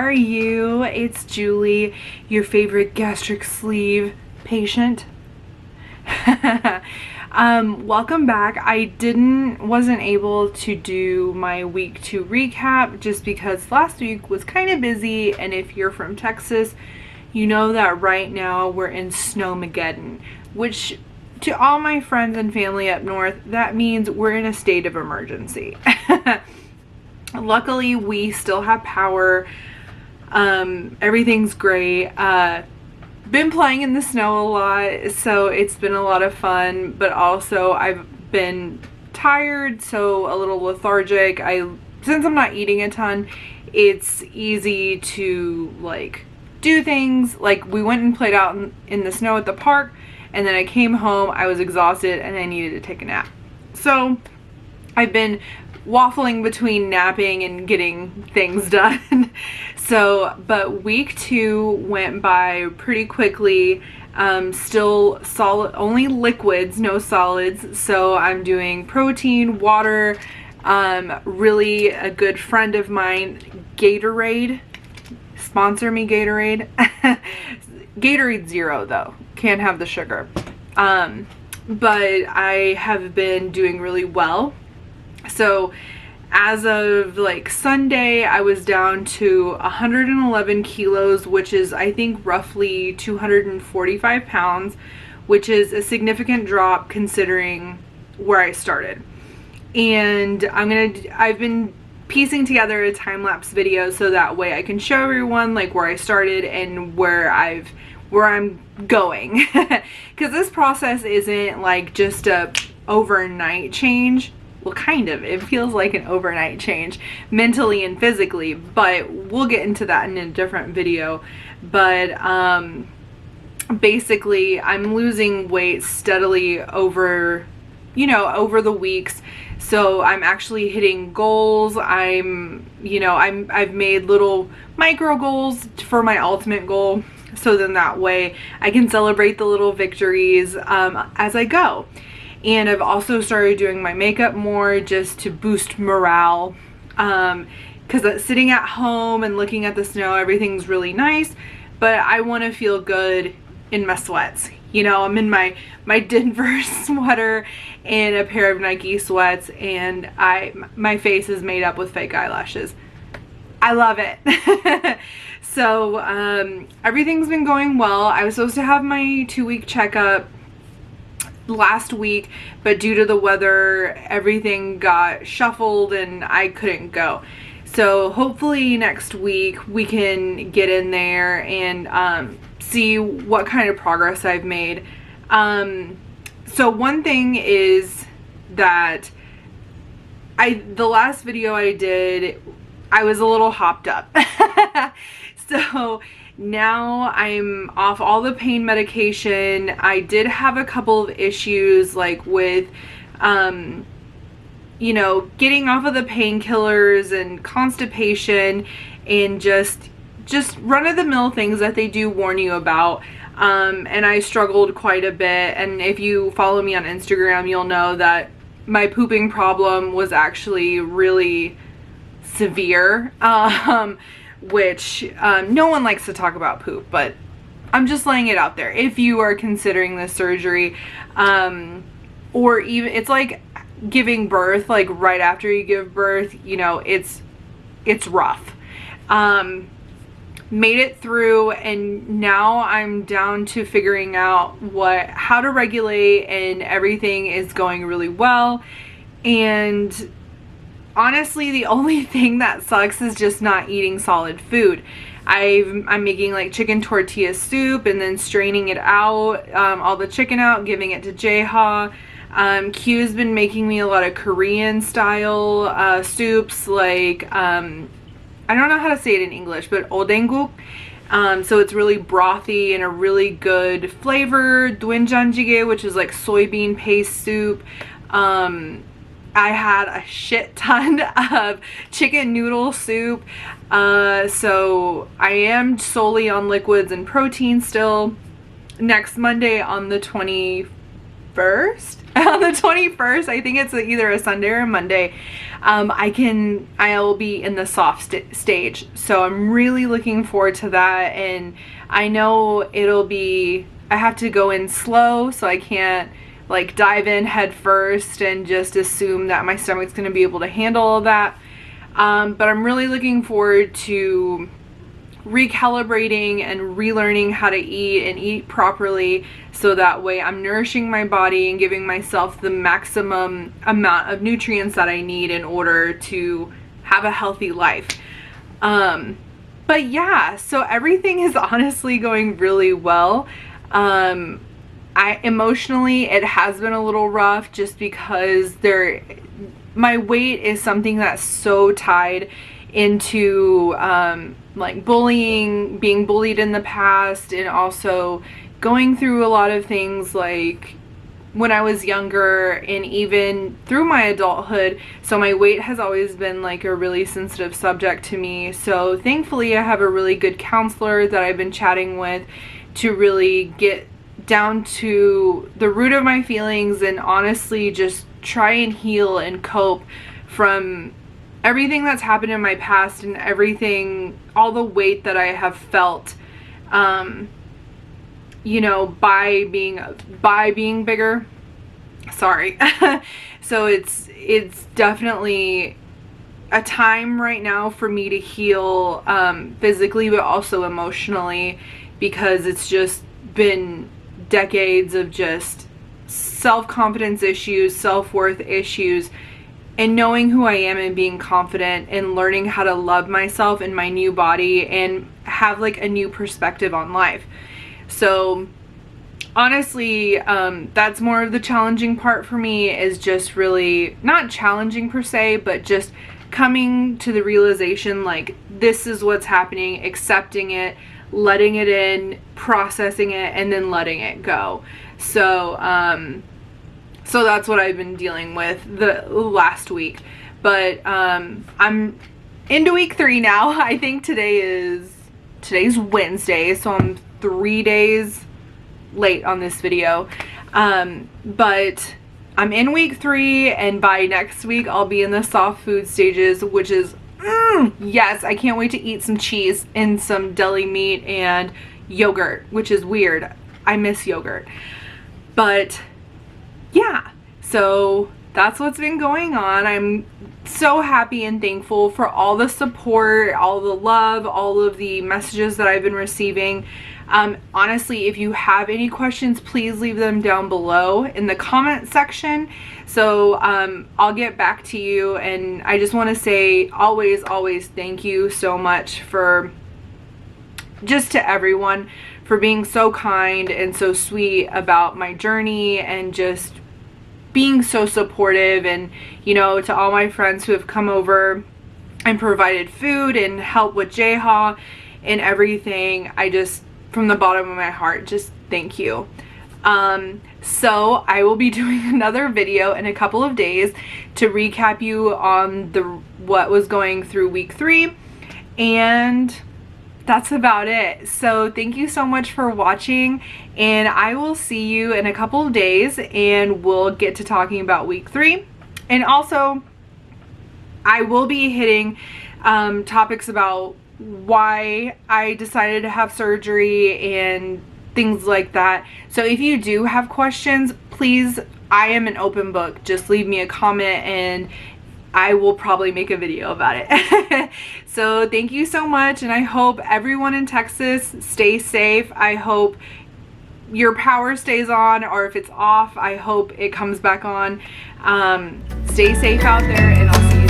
are you? It's Julie, your favorite gastric sleeve patient. Welcome back. I wasn't able to do my week 2 recap just because last week was kind of busy, and if you're from Texas, you know that right now we're in Snowmageddon, which to all my friends and family up north, that means we're in a state of emergency. Luckily, we still have power. Everything's great. Been playing in the snow a lot, so it's been a lot of fun, but also I've been tired, so a little lethargic. Since I'm not eating a ton, it's easy to like do things. Like we went and played out in the snow at the park, and then I came home, I was exhausted, and I needed to take a nap. So I've been waffling between napping and getting things done. But week 2 went by pretty quickly. Still solid, only liquids, no solids. So I'm doing protein, water. Really a good friend of mine, Gatorade. Sponsor me, Gatorade. Gatorade Zero though, can't have the sugar. But I have been doing really well. So as of like Sunday, I was down to 111 kilos, which is I think roughly 245 pounds, which is a significant drop considering where I started. And I've been piecing together a time-lapse video so that way I can show everyone like where I started and where I'm going. Because this process isn't like just a overnight change. Well, kind of. It feels like an overnight change mentally and physically, but we'll get into that in a different video. But basically, I'm losing weight steadily over the weeks. So I'm actually hitting goals. I've made little micro goals for my ultimate goal. So then that way I can celebrate the little victories as I go. And I've also started doing my makeup more just to boost morale. Because sitting at home and looking at the snow, everything's really nice. But I want to feel good in my sweats. You know, I'm in my Denver sweater and a pair of Nike sweats. And my face is made up with fake eyelashes. I love it. So everything's been going well. I was supposed to have my 2-week checkup last week, but due to the weather, everything got shuffled and I couldn't go. So hopefully next week we can get in there and see what kind of progress I've made. So one thing is that the last video I did, I was a little hopped up. So now I'm off all the pain medication. I did have a couple of issues like with getting off of the painkillers and constipation and just run-of-the-mill things that they do warn you about. And I struggled quite a bit, and if you follow me on Instagram, you'll know that my pooping problem was actually really severe. Which no one likes to talk about poop, but I'm just laying it out there. If you are considering this surgery, or even it's like giving birth, like right after you give birth, it's rough. Made it through, and now I'm down to figuring out how to regulate, and everything is going really well. And honestly, the only thing that sucks is just not eating solid food. I'm making like chicken tortilla soup and then straining it out, all the chicken out, giving it to Jaeha. Q's been making me a lot of Korean style soups, like I don't know how to say it in English, but odaenguk. So it's really brothy and a really good flavor. Doenjanjjigae, which is like soybean paste soup. I had a shit ton of chicken noodle soup. So I am solely on liquids and protein still. Next Monday on the 21st, 21st, on the 21st, I think it's either a Sunday or a Monday, I'll be in the soft stage. So I'm really looking forward to that. And I know I have to go in slow, so I can't like dive in head first and just assume that my stomach's going to be able to handle all that. But I'm really looking forward to recalibrating and relearning how to eat and eat properly, so that way I'm nourishing my body and giving myself the maximum amount of nutrients that I need in order to have a healthy life. But yeah, so everything is honestly going really well. Emotionally, it has been a little rough, just because my weight is something that's so tied into like bullying, being bullied in the past, and also going through a lot of things like when I was younger and even through my adulthood. So my weight has always been like a really sensitive subject to me. So thankfully I have a really good counselor that I've been chatting with to really get down to the root of my feelings and honestly just try and heal and cope from everything that's happened in my past and all the weight that I have felt, you know, by being bigger. Sorry. So it's definitely a time right now for me to heal, physically, but also emotionally, because it's just been decades of just self-confidence issues, self-worth issues, and knowing who I am and being confident and learning how to love myself in my new body and have like a new perspective on life. So honestly, that's more of the challenging part for me, is just really not challenging per se, but just coming to the realization like this is what's happening, accepting it, letting it in, processing it, and then letting it go. So so that's what I've been dealing with the last week. But I'm into week 3 now. I think today's Wednesday, so I'm 3 days late on this video. But I'm in week 3, and by next week I'll be in the soft food stages, which is yes, I can't wait to eat some cheese and some deli meat and yogurt, which is weird. I miss yogurt. But yeah, so that's what's been going on. I'm so happy and thankful for all the support, all the love, all of the messages that I've been receiving. Honestly, if you have any questions, please leave them down below in the comment section. So I'll get back to you, and I just want to say always thank you so much for just to everyone for being so kind and so sweet about my journey and just being so supportive. And you know, to all my friends who have come over and provided food and help with JHA and everything, I just, from the bottom of my heart, just thank you. So I will be doing another video in a couple of days to recap you on what was going through week 3, and that's about it. So thank you so much for watching, and I will see you in a couple of days, and we'll get to talking about week 3. And also I will be hitting topics about why I decided to have surgery and things like that. So if you do have questions, please, I am an open book. Just leave me a comment and I will probably make a video about it. So thank you so much, and I hope everyone in Texas stays safe. I hope your power stays on, or if it's off, I hope it comes back on. Stay safe out there, and I'll see you